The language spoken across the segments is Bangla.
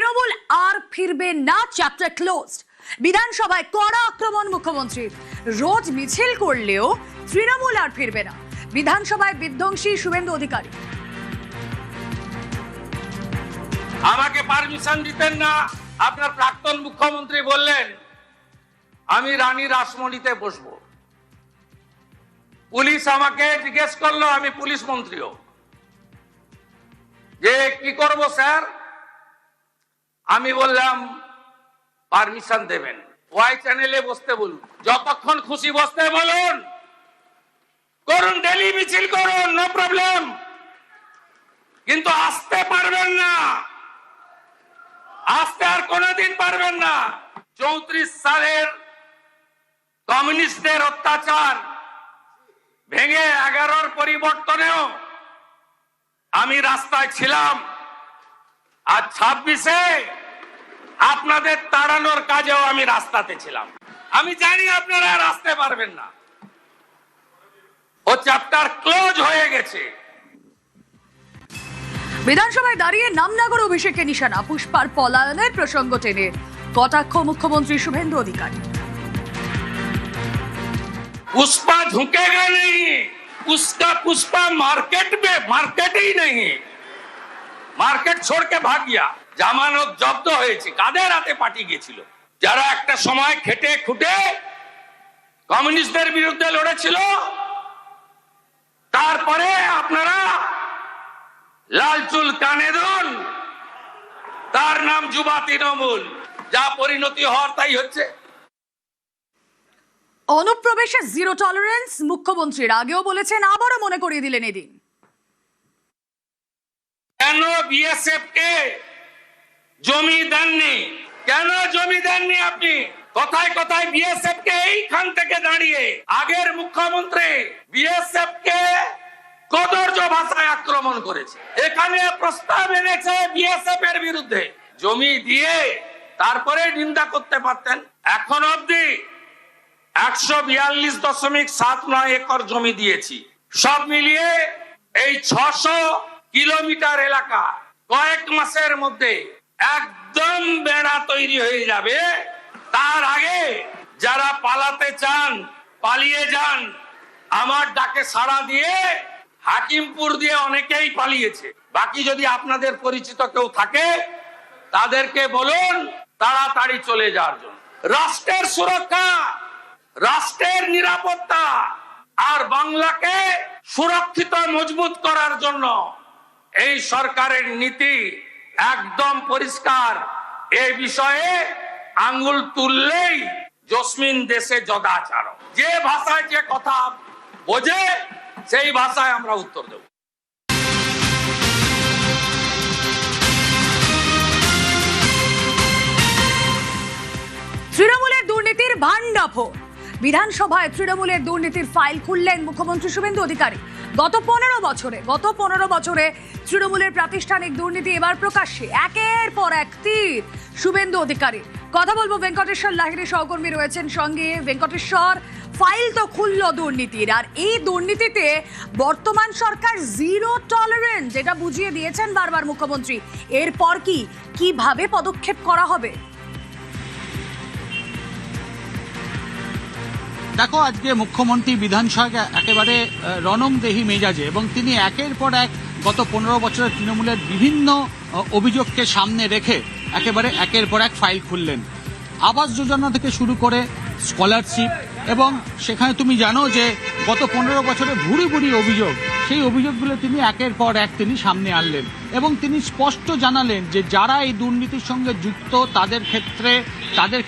তৃণমূল আর ফিরবে না, চ্যাপ্টার ক্লোজড। বিধানসভায় কড়া আক্রমণ মুখ্যমন্ত্রীর। রোজ মিছিল করলেও তৃণমূল আর ফিরবে না, বিধানসভায় বিধ্বংসী শুভেন্দু অধিকারী। আমাকে পারমিশন দিতেন না, আপনার প্রাক্তন মুখ্যমন্ত্রী বললেন আমি রানী রাসমণিতে বসবো। পুলিশ আমাকে জিজ্ঞেস করলো, আমি পুলিশ মন্ত্রীও, যে কি করব স্যার। আমি বললাম পারমিশন দেবেন, ওয়াই চ্যানেলে বসতে বলুন, যতক্ষণ খুশি বসতে বলুন, করুন, ডেলি মিছিল করুন, নো প্রবলেম, কিন্তু আসতে পারবেন না, আসতে আর কোনোদিন পারবেন না। 34 সালের কমিউনিস্টদের অত্যাচার ভেঙে 11-র পরিবর্তনেও আমি রাস্তায় ছিলাম, আর 26-এ আপনাদের তাড়ানোর কাজেও আমি রাস্তাতে ছিলাম। আমি জানি আপনারা আর আসতে পারবেন না, ও চ্যাপ্টার ক্লোজ হয়ে গেছে। বিধানসভায় দাঁড়িয়ে নামনগর অভিষেকে নিশানা, পুষ্পার পলায়নের প্রসঙ্গ টেনে কটাক্ষ মুখ্যমন্ত্রী শুভেন্দু অধিকারী। पुष्पा झुकेगा नहीं, उसका पुष्पा मार्केट ही नहीं, মার্কেট छोड़ के भाग गया। জামানত জব্দ হয়েছে, কাদের হাতে পাঠিয়ে গিয়েছিল? যারা একটা সময় খেটে খুঁটে কমিউনিস্টদের বিরুদ্ধে লড়েছিল। তারপরে আপনারা লাল চুল কানে দুন, তার নাম যুবা তৃণমূল, যা পরিণতি হওয়ার তাই হচ্ছে। অনুপ্রবেশে জিরো টলারেন্স, মুখ্যমন্ত্রীর আগেও বলেছেন, আবারও মনে করিয়ে দিলেন এদিন। কেন বিএসএফ কে জমি দেননি? কেন জমি দেননি আপনি? কোথায় কোথায় বিএসএফ কে এইখান থেকে দাঁড়িয়ে আগের মুখ্যমন্ত্রী বিএসএফ কে কদর্য ভাষায় আক্রমণ করেছে, এখানে প্রস্তাব এনেছে বিএসএফ এর বিরুদ্ধে। জমি দিয়ে তারপরে নিন্দা করতে পারতেন। এখন অবধি 142.79 একর জমি দিয়েছি। সব মিলিয়ে এই 600 কিলোমিটার এলাকা কয়েক মাসের মধ্যে একদম বেড়া তৈরি হয়ে যাবে। তার আগে যারা পালাতে চান পালিয়ে যান, আমার ডাকে সাড়া দিয়ে হাকিমপুর দিয়ে অনেকেই পালিয়েছে। বাকি যদি আপনাদের পরিচিত কেউ থাকে তাদেরকে বলুন তাড়াতাড়ি চলে যাওয়ার জন্য। রাষ্ট্রের সুরক্ষা, রাষ্ট্রের নিরাপত্তা আর বাংলাকে সুরক্ষিত মজবুত করার জন্য এই সরকারের নীতি একদম পরিষ্কার। এই বিষয়ে আঙ্গুল তুললেই জসমিন দেশে জদাচার। যে ভাষায় যে কথা বোঝে সেই ভাষায় আমরা উত্তর দেব। তৃণমূলের দুর্নীতির ভান্ডাফোড়। বিধানসভায় তৃণমূলের দুর্নীতির ফাইল খুললেন মুখ্যমন্ত্রী শুভেন্দু অধিকারী। গত 15 বছরে তৃণমূলের প্রাতিষ্ঠানিক দুর্নীতি এবার প্রকাশ্যে। একের পর এক তীর শুভেন্দু অধিকারী। কথা বলবো, ভেঙ্কটেশ্বর লাহিড়ী সহকর্মী রয়েছেন সঙ্গে। ভেঙ্কটেশ্বর, ফাইল তো খুলল দুর্নীতির, আর এই দুর্নীতিতে বর্তমান সরকার জিরো টলারেন্স যেটা বুঝিয়ে দিয়েছেন বারবার মুখ্যমন্ত্রী। এরপর কিভাবে পদক্ষেপ করা হবে? দেখো, আজকে মুখ্যমন্ত্রী বিধানসভায় একেবারে রণংদেহী মেজাজে, এবং তিনি একের পর এক গত 15 বছরের তৃণমূলের বিভিন্ন অভিযোগকে সামনে রেখে একেবারে একের পর এক ফাইল খুললেন। আবাস যোজনা থেকে শুরু করে স্কলারশিপ, এবং সেখানে তুমি জানো যে গত 15 বছরে ভুরি ভুরি অভিযোগ, সেই অভিযোগগুলো তিনি একের পর এক তিনি সামনে আনলেন, এবং তিনি স্পষ্ট জানালেন যে যারা এই দুর্নীতির সঙ্গে যুক্ত তাদের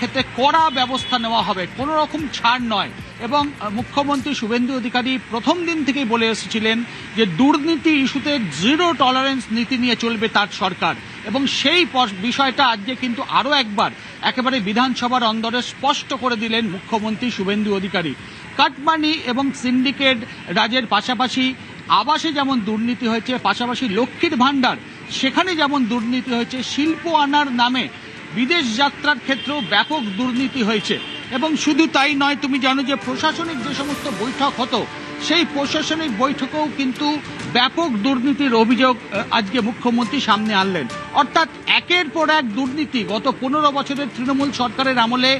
ক্ষেত্রে কড়া ব্যবস্থা নেওয়া হবে, কোনো রকম ছাড় নয়। এবং মুখ্যমন্ত্রী শুভেন্দু অধিকারী প্রথম দিন থেকেই বলে এসেছিলেন যে দুর্নীতি ইস্যুতে জিরো টলারেন্স নীতি নিয়ে চলবে তার সরকার, এবং সেই বিষয়টা আজকে কিন্তু আরও একবার একেবারে বিধানসভার অন্দরে স্পষ্ট করে দিলেন মুখ্যমন্ত্রী শুভেন্দু অধিকারী। কাটমানি এবং সিন্ডিকেট রাজের পাশাপাশি আবাসে যেমন দুর্নীতি হয়েছে, পাশাপাশি লক্ষ্মীর ভাণ্ডার সেখানে যেমন দুর্নীতি হয়েছে, শিল্প আনার নামে বিদেশ যাত্রার ক্ষেত্রেও ব্যাপক দুর্নীতি হয়েছে। এবং শুধু তাই নয়, তুমি জানো যে প্রশাসনিক যে সমস্ত বৈঠক হতো সেই প্রশাসনিক বৈঠকেও কিন্তু ব্যাপক দুর্নীতির অভিযোগ আজকে মুখ্যমন্ত্রী সামনে আনলেন। অর্থাৎ একের পর এক দুর্নীতি গত 15 বছরের তৃণমূল সরকারের আমলে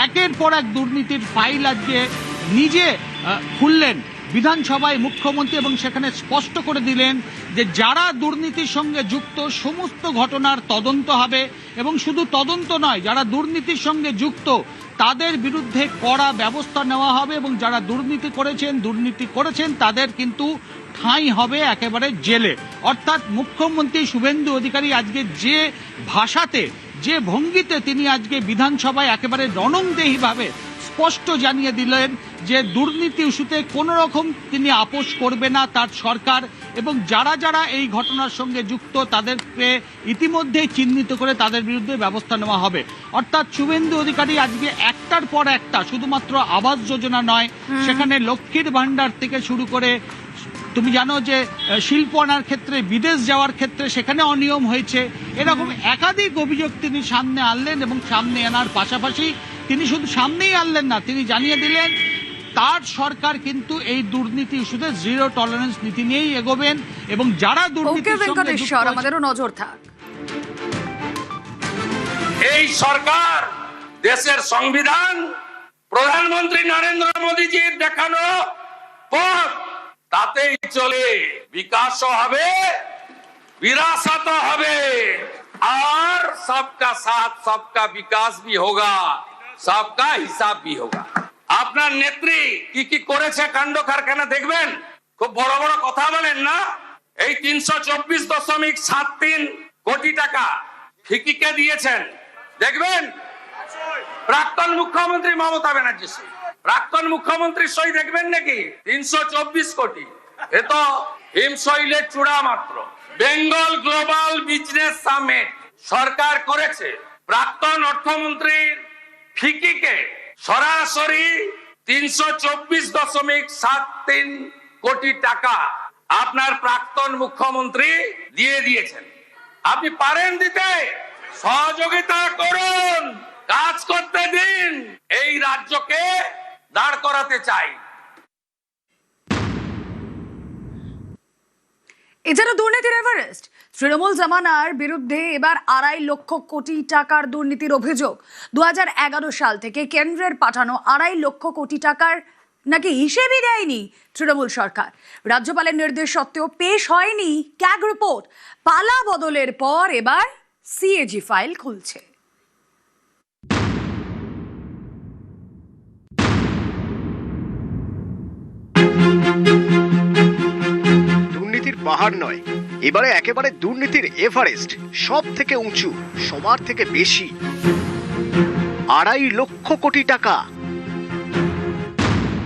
একের পর এক দুর্নীতির ফাইল আজকে নিজে খুললেন বিধানসভায় মুখ্যমন্ত্রী, এবং সেখানে স্পষ্ট করে দিলেন যে যারা দুর্নীতির সঙ্গে যুক্ত সমস্ত ঘটনার তদন্ত হবে, এবং শুধু তদন্ত নয়, যারা দুর্নীতির সঙ্গে যুক্ত তাদের বিরুদ্ধে কড়া ব্যবস্থা নেওয়া হবে, এবং যারা দুর্নীতি করেছেন তাদের কিন্তু ঠাঁই হবে একেবারে জেলে। অর্থাৎ মুখ্যমন্ত্রী শুভেন্দু অধিকারী আজকে যে ভাষাতে, যে ভঙ্গিতে তিনি আজকে বিধানসভায় একেবারে রণংদেহীভাবে স্পষ্ট জানিয়ে দিলেন যে দুর্নীতি ইস্যুতে কোনো রকম তিনি আপোষ করবে না তার সরকার, এবং যারা যারা এই ঘটনার সঙ্গে যুক্ত তাদেরকে ইতিমধ্যেই চিহ্নিত করে তাদের বিরুদ্ধে ব্যবস্থা নেওয়া হবে। অর্থাৎ শুভেন্দু অধিকারী আজকে একটার পর একটা, শুধুমাত্র আবাস যোজনা নয়, সেখানে লক্ষ্মীর ভান্ডার থেকে শুরু করে, তুমি জানো যে শিল্প আনার ক্ষেত্রে, বিদেশ যাওয়ার ক্ষেত্রে সেখানে অনিয়ম হয়েছে, এরকম একাধিক অভিযোগ তিনি সামনে আনলেন, এবং সামনে আনার পাশাপাশি তিনি শুধু সামনেই আনলেন না, তিনি জানিয়ে দিলেন তার সরকার কিন্তু এই দুর্নীতি ইস্যুতে জিরো টলারেন্স নীতি নিয়েই এগোবেন, এবং যারা দুর্নীতির সঙ্গে যুক্ত আমাদেরও নজর থাক। এই সরকার দেশের সংবিধান প্রধানমন্ত্রী নরেন্দ্র মোদীজির দেখানো পথ তাতেই চলে, বিকাশও হবে, বিরাসতও হবে, और सबका साथ सबका विकास भी होगा, सबका हिसाब भी होगा। আপনার নেত্রী কি করেছে কাণ্ড কারখানা দেখবেন, খুব বড় বড় কথা বলেন না। এই 324.73 কোটি টাকা ফিকিকে দিয়েছেন, দেখবেন প্রাক্তন মুখ্যমন্ত্রী মমতা ব্যানার্জি, প্রাক্তন মুখ্যমন্ত্রী সই দেখবেন নাকি? 324 কোটি, এ তো হিমশৈলের চূড়া মাত্র। বেঙ্গল গ্লোবাল বিজনেস সামিট সরকার করেছে, প্রাক্তন অর্থমন্ত্রীর ফিকিকে সরাসরি 324.73 কোটি টাকা আপনার প্রাক্তন মুখ্যমন্ত্রী দিয়ে দিয়েছেন। আপনি পারেন দিতে, সহযোগিতা করুন, কাজ করতে দিন, এই রাজ্যকে দাঁড় করাতে চাই। এছাড়া দুর্নীতির এভারেস্ট, তৃণমূল জামানার বিরুদ্ধে এবার 2.5 লক্ষ কোটি টাকার দুর্নীতির অভিযোগ। 2011 সাল থেকে কেন্দ্রের পাঠানো 2.5 লক্ষ কোটি টাকার নাকি হিসেবই দেয়নি তৃণমূল সরকার। রাজ্যপালের নির্দেশ সত্ত্বেও পেশ হয়নি ক্যাগ রিপোর্ট। পালা বদলের পর এবার সিএজি ফাইল খুলছে। দুর্নীতির পাহাড় নয়, এবারে একেবারে দুর্নীতির এভারেস্ট, সব থেকে উঁচু, সবার থেকে বেশি, 2.5 লক্ষ কোটি টাকা।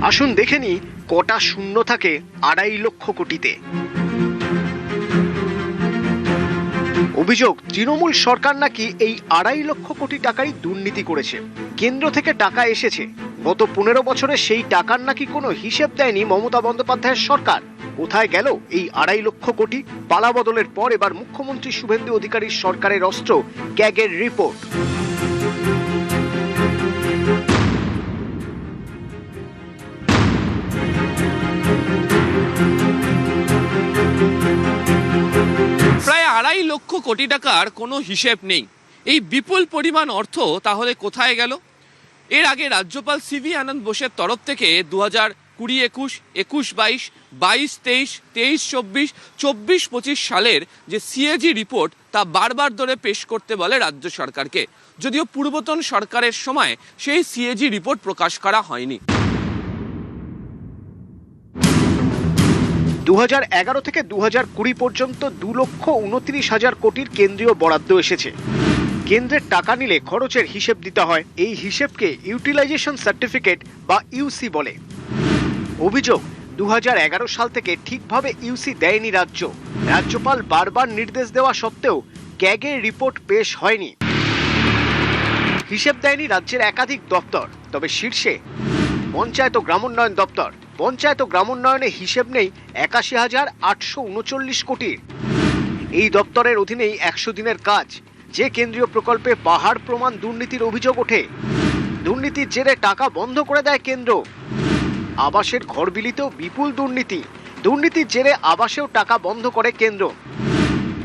আসুন দেখে নি কটা শূন্য থাকে 2.5 লক্ষ কোটিতে। অভিযোগ, তৃণমূল সরকার নাকি এই 2.5 লক্ষ কোটি টাকারই দুর্নীতি করেছে। কেন্দ্র থেকে টাকা এসেছে, গত 15 বছরে সেই টাকার নাকি কোনো হিসেব দেয়নি মমতা বন্দ্যোপাধ্যায়ের সরকার। কোথায় গেল এই 2.5 লক্ষ কোটি? পালা বদলের পর এবার মুখ্যমন্ত্রী শুভেন্দু অধিকারীর সরকারের অস্ত্র ক্যাগের রিপোর্ট। প্রায় 2.5 লক্ষ কোটি টাকার কোনো হিসেব নেই। এই বিপুল পরিমাণ অর্থ তাহলে কোথায় গেল? এর আগে রাজ্যপাল সিভি আনন্দ বোসের তরফ থেকে 2020-21, 21-22, 22-23, 23-24, 24-25 সালের যে সিএজি রিপোর্ট তা বারবার ধরে পেশ করতে বলে রাজ্য সরকারকে, যদিও পূর্বতন সরকারের সময় সেই সিএজি রিপোর্ট প্রকাশ করা হয়নি। 2011 থেকে 2020 পর্যন্ত 2,29,000 কোটির কেন্দ্রীয় বরাদ্দ এসেছে। কেন্দ্রের টাকা নিলে খরচের হিসেব দিতে হয়। এই হিসেবকে ইউটিলাইজেশন সার্টিফিকেট বা ইউসি বলে। অভিযোগ, 2011 সাল থেকে ঠিকভাবে ইউসি দেয়নি রাজ্য। রাজ্যপাল বারবার নির্দেশ দেওয়া সত্ত্বেও ক্যাগের রিপোর্ট পেশ হয়নি। হিসেব দেয়নি রাজ্যের একাধিক দপ্তর, তবে শীর্ষে পঞ্চায়েত ও গ্রামোন্নয়ন দপ্তর। পঞ্চায়েত ও গ্রামোন্নয়নে হিসেব নেই 81,839 কোটির। এই দপ্তরের অধীনেই 100 দিনের কাজ। যে কেন্দ্রীয় প্রকল্পে পাহাড় প্রমাণ দুর্নীতির অভিযোগ ওঠে, দুর্নীতির জেরে টাকা বন্ধ করে দেয় কেন্দ্র। আবাসের ঘর বিলিতেও বিপুল দুর্নীতি, দুর্নীতির জেরে আবাসেও টাকা বন্ধ করে কেন্দ্র।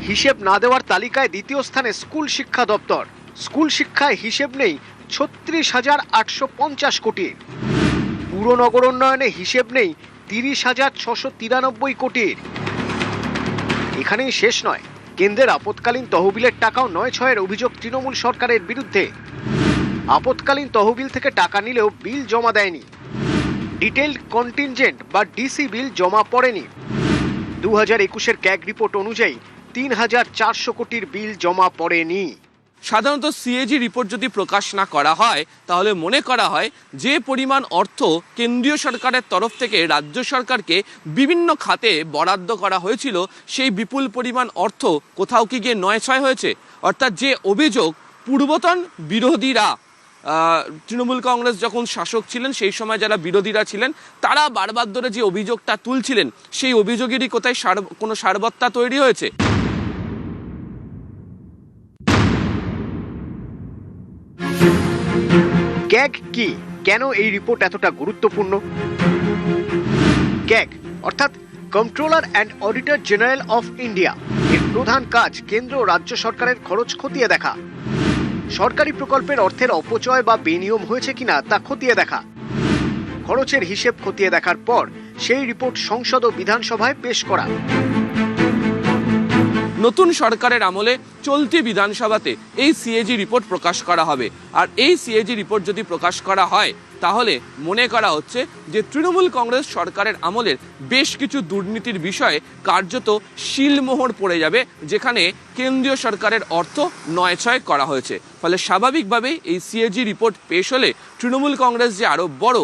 হিসেব না দেওয়ার তালিকায় দ্বিতীয় স্থানে স্কুল শিক্ষা দপ্তর। স্কুল শিক্ষায় হিসেব নেই 36,850 কোটির। পুর নগর উন্নয়নে হিসেব নেই 30,693 কোটির। এখানেই শেষ নয়, কেন্দ্রের আপৎকালীন তহবিলের টাকাও 9/6 অভিযোগ তৃণমূল সরকারের বিরুদ্ধে। আপৎকালীন তহবিল থেকে টাকা নিলেও বিল জমা দেয়নি। ডিটেইলড কন্টিনজেন্ট বা ডিসি বিল জমা পড়েনি। 2021-এর ক্যাগ রিপোর্ট অনুযায়ী 3,400 কোটির বিল জমা পড়েনি। সাধারণত সিএজি রিপোর্ট যদি প্রকাশ না করা হয় তাহলে মনে করা হয় যে পরিমাণ অর্থ কেন্দ্রীয় সরকারের তরফ থেকে রাজ্য সরকারকে বিভিন্ন খাতে বরাদ্দ করা হয়েছিল সেই বিপুল পরিমাণ অর্থ কোথাও কি গিয়ে 9/6 হয়েছে। অর্থাৎ যে অভিযোগ পূর্বতন বিরোধীরা, তৃণমূল কংগ্রেস যখন শাসক ছিলেন সেই সময় যারা বিরোধীরা ছিলেন তারা বারবার ধরে যে অভিযোগটা তুলছিলেন সেই অভিযোগেরই কোথায় কোনো সারবত্তা তৈরি হয়েছে। ক্যাগ কি, কেন এই রিপোর্ট এতটা গুরুত্বপূর্ণ? ক্যাগ অর্থাৎ controller and auditor general of India এর প্রধান কাজ কেন্দ্র ও রাজ্য সরকারের খরচ খতিয়ে দেখা, সরকারি প্রকল্পের অর্থের অপচয় বা বেনিয়ম হয়েছে কিনা তা খতিয়ে দেখা। খরচের হিসেব খতিয়ে দেখার পর সেই রিপোর্ট সংসদ ও বিধানসভায় পেশ করা। নতুন সরকারের আমলে চলতি বিধানসভাতে এই সিএজি রিপোর্ট প্রকাশ করা হবে। আর এই সিএজি রিপোর্ট যদি প্রকাশ করা হয় তাহলে মনে করা হচ্ছে যে তৃণমূল কংগ্রেস সরকারের আমলের বেশ কিছু দুর্নীতির বিষয়ে কার্যত শিলমোহর পড়ে যাবে, যেখানে কেন্দ্রীয় সরকারের অর্থ 9/6 করা হয়েছে। ফলে স্বাভাবিকভাবেই এই সিএজি রিপোর্ট পেশ হলে তৃণমূল কংগ্রেস যে আরও বড়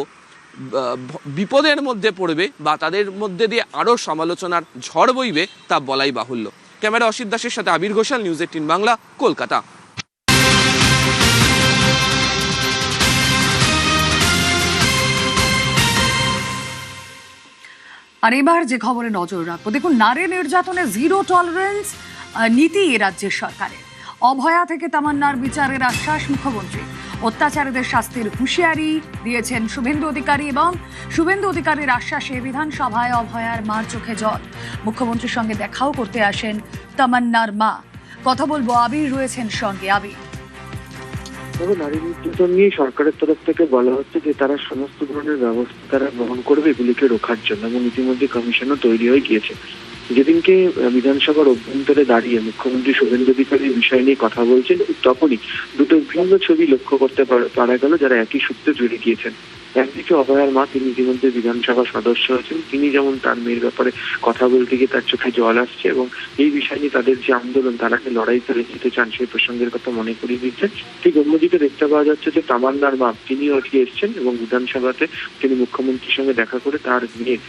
বিপদের মধ্যে পড়বে বা তাদের মধ্যে দিয়ে আরও সমালোচনার ঝড় বইবে তা বলাই বাহুল্য। ক্যামেরা অসিত দাসের সাথে আবির ঘোষাল, নিউজ 18 বাংলা, কলকাতা। আর এবার যে খবরে নজর রাখবো, দেখুন, নারী নির্যাতনে জিরো টলারেন্স নীতি রাজ্যের সরকারের। অভয়া থেকে তামান্নার বিচারের আশ্বাস মুখ্যমন্ত্রী। অত্যাচারীদের শাস্তির হুঁশিয়ারি দিয়েছেন শুভেন্দু অধিকারী এবং শুভেন্দু অধিকারীর আশ্বাসে বিধানসভায় অভয়ার মার চোখে জল। মুখ্যমন্ত্রীর সঙ্গে দেখাও করতে আসেন তামান্নার মা। কথা বলবো, আবির রয়েছেন সঙ্গে। আবির, নারী নির্যাতন নিয়ে সরকারের তরফ থেকে বলা হচ্ছে যে তারা সমস্ত ধরনের ব্যবস্থা তারা গ্রহণ করবে এগুলিকে রোখার জন্য, এবং ইতিমধ্যে কমিশনও তৈরি হয়ে গিয়েছে। যেদিনকে বিধানসভার অভ্যন্তরে দাঁড়িয়ে মুখ্যমন্ত্রী শুভেন্দু অধিকারী এই বিষয় নিয়ে কথা বলছেন, তখনই দুটো ভিন্ন ছবি লক্ষ্য করতে পারা গেল যারা একই সূত্রে জড়িয়ে গিয়েছেন। একদিকে অভয়ার মা, তিনি ইতিমধ্যে বিধানসভা সদস্য হয়েছেন, তিনি যেমন তার মেয়ের ব্যাপারে কথা বলতে গিয়ে তার চোখে জল আসছে এবং এই বিষয় নিয়ে তাদের যে আন্দোলন তারা লড়াই করে যেতে চান সেই প্রসঙ্গের কথা মনে করিয়ে দিচ্ছেন। ঠিক অন্যদিকে দেখতে পাওয়া যাচ্ছে যে তামান্নার মা, তিনি আজকে এসছেন এবং বিধানসভাতে তিনি মুখ্যমন্ত্রীর সঙ্গে দেখা করে তার মেয়ের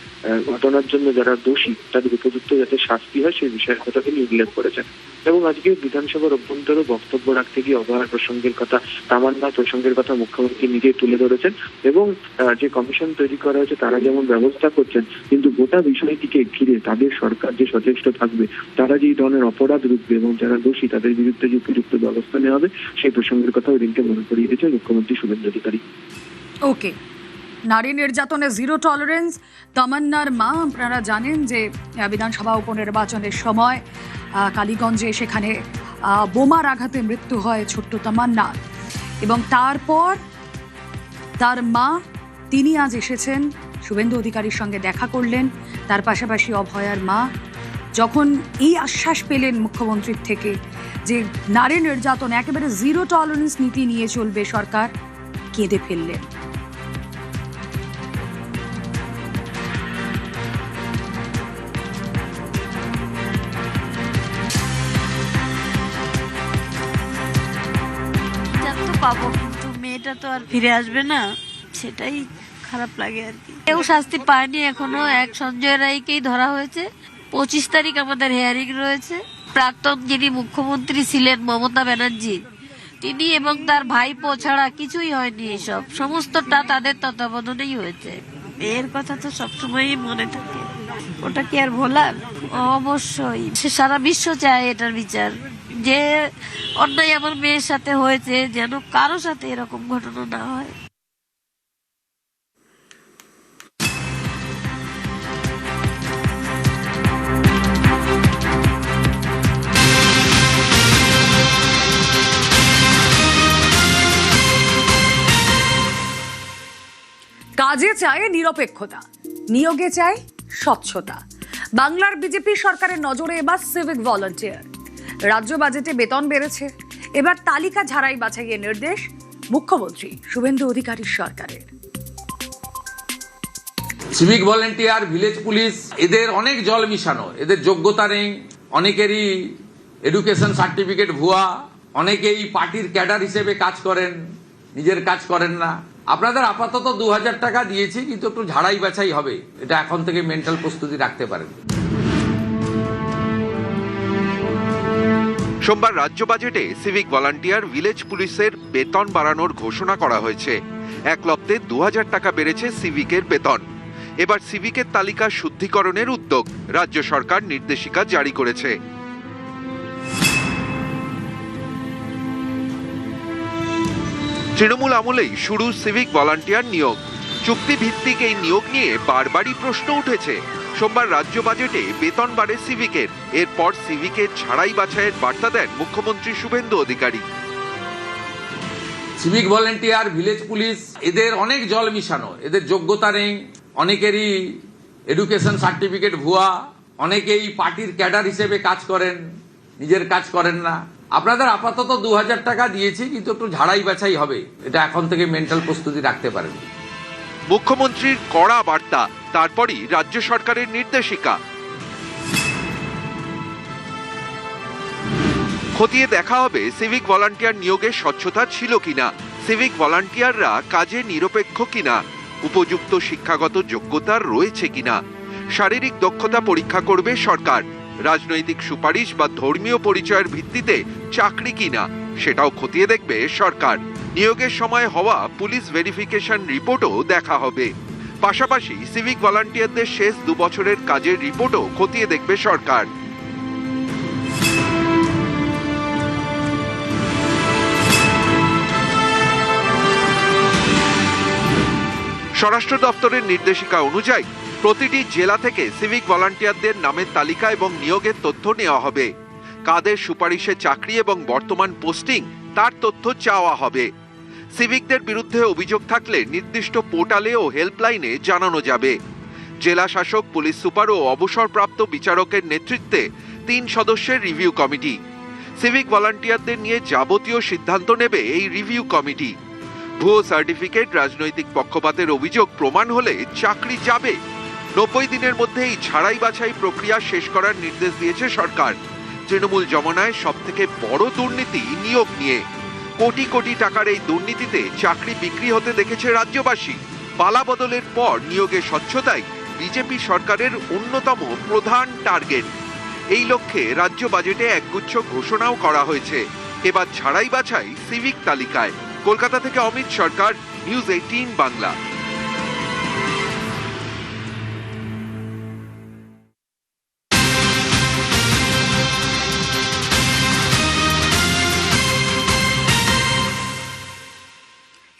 ঘটনার জন্য যারা দোষী তাদের উপযুক্ত যাতে শাস্তি হয় সেই বিষয়ের কথা তিনি উল্লেখ করেছেন। এবং আজকে বিধানসভার অভ্যন্তরে বক্তব্য রাখতে গিয়ে অভয়ার প্রসঙ্গের কথা, তামান্নার প্রসঙ্গের কথা মুখ্যমন্ত্রী নিজেই তুলে ধরেছেন এবং যে কমিশন তৈরি করা হয়েছে তারা যেমন ব্যবস্থা করছেন, কিন্তু গোটা বিষয়টিকে ঘিরে তাদের সরকার যে সচেষ্ট থাকবে, তারা যে ধরনের অপরাধ রুখবে এবং যারা দোষী তাদের বিরুদ্ধে যে উপযুক্ত ব্যবস্থা নেওয়া হবে সেই প্রসঙ্গের কথা ওই দিনকে মনে করিয়ে দিয়েছেন মুখ্যমন্ত্রী শুভেন্দু অধিকারী। ওকে, নারী নির্যাতনে জিরো টলারেন্স। তামান্নার মা, আপনারা জানেন যে বিধানসভা উপনির্বাচনের সময় কালীগঞ্জে সেখানে বোমার আঘাতে মৃত্যু হয় ছোট্ট তামান্নার, এবং তারপর তার মা তিনি আজ এসেছেন, শুভেন্দু অধিকারীর সঙ্গে দেখা করলেন। তার পাশাপাশি অভয়ার মা যখন এই আশ্বাস পেলেন মুখ্যমন্ত্রীর থেকে যে নারী নির্যাতন একেবারে জিরো টলারেন্স নীতি নিয়ে চলবে সরকার, কেঁদে ফেললেন। পাবো, কিন্তু মেয়েটা তো আর ফিরে আসবে না, সেটাই খারাপ লাগে আর কি। কেউ শাস্তি পায়নি এখনো। এক সঞ্জয় রায়কেই ধরা হয়েছে। 25 তারিখ আমাদের হিয়ারিং রয়েছে। প্রাক্তন যিনি মুখ্যমন্ত্রী ছিলেন মমতা ব্যানার্জি, তিনি এবং তার ভাইপো ছাড়া কিছুই হয়নি। এসব সমস্তটা তাদের তত্ত্বাবধানেই হয়েছে। মেয়ের কথা তো সবসময়ই মনে থাকে, ওটা কি আর ভোলার? অবশ্যই সে সারা বিশ্ব চায় এটার বিচার। যে অন্যায় আমার মেয়ের সাথে হয়েছে যেন কারো সাথে এরকম ঘটনা না হয়। কাজে চায় নিরপেক্ষতা, নিয়োগে চায় স্বচ্ছতা। বাংলার বিজেপি সরকারের নজরে এবার সিভিক ভলান্টিয়ার। রাজ্য বাজেটে বেতন বেড়েছে, এবার তালিকা ঝাড়াই বাছাইয়ের নির্দেশ মুখ্যমন্ত্রী শুভেন্দু অধিকারীর সরকারের। সিভিক ভলেন্টিয়ার, ভিলেজ পুলিশ, এদের অনেক জল মিশানো, এদের যোগ্যতা নেই, অনেকেরই এডুকেশন সার্টিফিকেট ভুয়া, অনেকেই পার্টির ক্যাডার হিসেবে কাজ করেন, নিজের কাজ করেন না। আপনাদের আপাতত 2000 টাকা দিয়েছি, কিন্তু একটু ঝাড়াই বাছাই হবে, এটা এখন থেকে মেন্টাল প্রস্তুতি রাখতে পারেন। সোমবার রাজ্য বাজেটে সিভিক ভলান্টিয়ার, ভিলেজ পুলিশের বেতন বাড়ানোর ঘোষণা করা হয়েছে। এক লপ্তে 2000 টাকা বেড়েছে সিভিকের বেতন। এবার সিভিকের তালিকা শুদ্ধিকরণের উদ্যোগ, রাজ্য সরকার নির্দেশিকা জারি করেছে। তৃণমূল আমলেই শুরু সিভিক ভলান্টিয়ার নিয়োগ। চুক্তিভিত্তিক এই নিয়োগ নিয়ে বারবারই প্রশ্ন উঠেছে। সোমবার রাজ্য বাজেটে বেতন বাড়ে সিভিকের, এরপর সিভিকের ছাড়াই বাছাইয়ের বার্তা দেন মুখ্যমন্ত্রী Suvendu Adhikari. Civic volunteer, village police, এদের অনেক জল মিশানো, এদের যোগ্যতা নেই, অনেকেরই এডুকেশন সার্টিফিকেট ভুয়া, অনেকেই পার্টির ক্যাডার হিসেবে কাজ করেন, নিজের কাজ করেন না। আপনাদের আপাতত 2000 টাকা দিয়েছি, কিন্তু একটু ঝাড়াই বাছাই হবে, এটা এখন থেকে মেন্টাল প্রস্তুতি রাখতে পারেন। মুখ্যমন্ত্রীর কড়া বার্তা, তারপরই রাজ্য সরকারের নির্দেশিকা। খতিয়ে দেখা হবে সিভিক ভলান্টিয়ার নিয়োগে স্বচ্ছতা ছিল কিনা, সিভিক ভলান্টিয়াররা কাজে নিরপেক্ষ কিনা, উপযুক্ত শিক্ষাগত যোগ্যতা রয়েছে কিনা। শারীরিক দক্ষতা পরীক্ষা করবে সরকার। রাজনৈতিক সুপারিশ বা ধর্মীয় পরিচয়ের ভিত্তিতে চাকরি কিনা, সেটাও খতিয়ে দেখবে সরকার। নিয়োগের সময় হওয়া পুলিশ ভেরিফিকেশন রিপোর্টও দেখা হবে। পাশাপাশি সিভিক ভলান্টিয়ারদের শেষ 2 বছরের কাজের রিপোর্টও খতিয়ে দেখবে সরকার। স্বরাষ্ট্র দপ্তরের নির্দেশিকা অনুযায়ী প্রতিটি জেলা থেকে সিভিক ভলান্টিয়ারদের নামের তালিকা এবং নিয়োগের তথ্য নেওয়া হবে। কাদের সুপারিশে চাকরি এবং বর্তমান পোস্টিং, তার তথ্য চাওয়া হবে। সিভিকদের বিরুদ্ধে অভিযোগ থাকলে নির্দিষ্ট পোর্টালে ও হেল্পলাইনে জানানো যাবে। জেলা শাসক, পুলিশ সুপার ও অবসরপ্রাপ্ত বিচারকের নেতৃত্বে 3 সদস্যের রিভিউ কমিটি। সিভিক ভলান্টিয়ারদের নিয়ে যাবতীয় সিদ্ধান্ত নেবে এই রিভিউ কমিটি। ভুয়ো সার্টিফিকেট, রাজনৈতিক পক্ষপাতের অভিযোগ প্রমাণ হলে চাকরি যাবে। 90 দিনের মধ্যে এই ছাড়াই বাছাই প্রক্রিয়া শেষ করার নির্দেশ দিয়েছে সরকার। তৃণমূল জমানায় সবথেকে বড় দুর্নীতি নিয়োগ নিয়ে। কোটি কোটি টাকার এই দুর্নীতিতে চাকরি বিক্রি হতে দেখেছে রাজ্যবাসী। পালা বদলের পর নিয়োগে স্বচ্ছতাই বিজেপি সরকারের অন্যতম প্রধান টার্গেট। এই লক্ষ্যে রাজ্য বাজেটে একগুচ্ছ ঘোষণাও করা হয়েছে। এবার ছাড়াই বাছাই সিভিক তালিকায়। কলকাতা থেকে অমিত সরকার, নিউজ 18 বাংলা।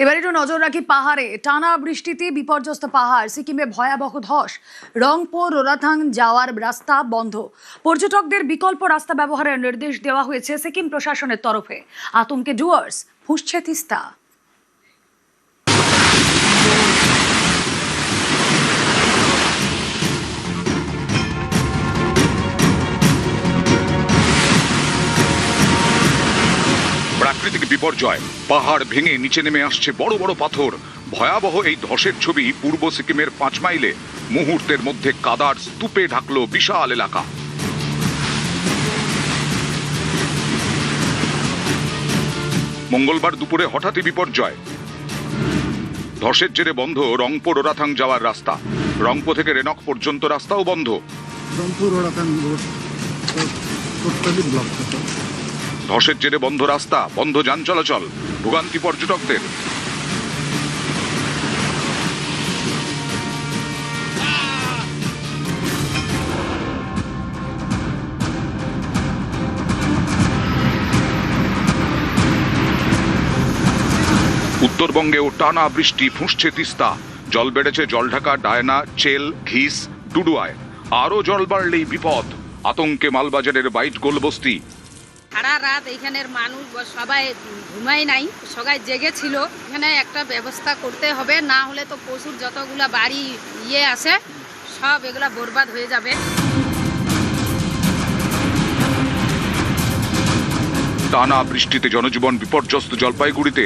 এবার একটু নজর রাখি পাহাড়ে। টানা বৃষ্টিতে বিপর্যস্ত পাহাড়, সিকিমে ভয়াবহ ধস। রংপুর রোরাথাং যাওয়ার রাস্তা বন্ধ। পর্যটকদের বিকল্প রাস্তা ব্যবহারের নির্দেশ দেওয়া হয়েছে সিকিম প্রশাসনের তরফে। আতঙ্কে ডুয়ার্স, ফুঁসছে তিস্তা। প্রাকৃতিক বিপর্যয়, পাহাড় ভেঙে নিচে নেমে আসছে বড় বড় পাথর। ভয়াবহ এই ধসের ছবি পূর্ব সিকিমের 5 মাইলে। মুহূর্তের মধ্যে কাদার স্তূপে ঢাকলো বিশাল এলাকা। মঙ্গলবার দুপুরে হঠাৎই বিপর্যয়। ধসের জেরে বন্ধ রংপুর রোরাথাং যাওয়ার রাস্তা। রংপুর থেকে রেনক পর্যন্ত রাস্তাও বন্ধ। ধসের জেরে বন্ধ রাস্তা, বন্ধ যান চলাচল, ভোগান্তি পর্যটকদের। উত্তরবঙ্গেও টানা বৃষ্টি, ফুঁসছে তিস্তা। জল বেড়েছে জলঢাকা, ডায়না, চেল, ঘিস, ডুডুয়ায়। আরও জল বাড়লেই বিপদ। আতঙ্কে মালবাজারের বাইট গোলবস্তি। সারা রাত এখানের মানুষ সবাই ঘুমায় নাই, সবাই জেগেছিল। এখানে একটা ব্যবস্থা করতে হবে, না হলে তো পশুর যতগুলা বাড়ি আছে সব এগুলা বরবাদ হয়ে যাবে। টানা বৃষ্টিতে জনজীবন বিপর্যস্ত জলপাইগুড়িতে।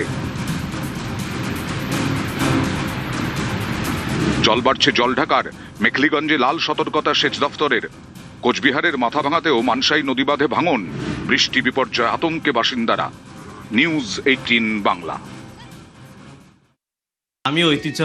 জল বাড়ছে জলঢাকার, মেখলিগঞ্জে লাল সতর্কতা সেচ দফতরের। কোচবিহারের মাথাভাঙাতেও মানসাই নদী বাঁধে ভাঙন, বৃষ্টি বিপর্যয়, আতঙ্কে বাসিন্দারা। নিউজ 18 বাংলা। আমি ঐতিহ্য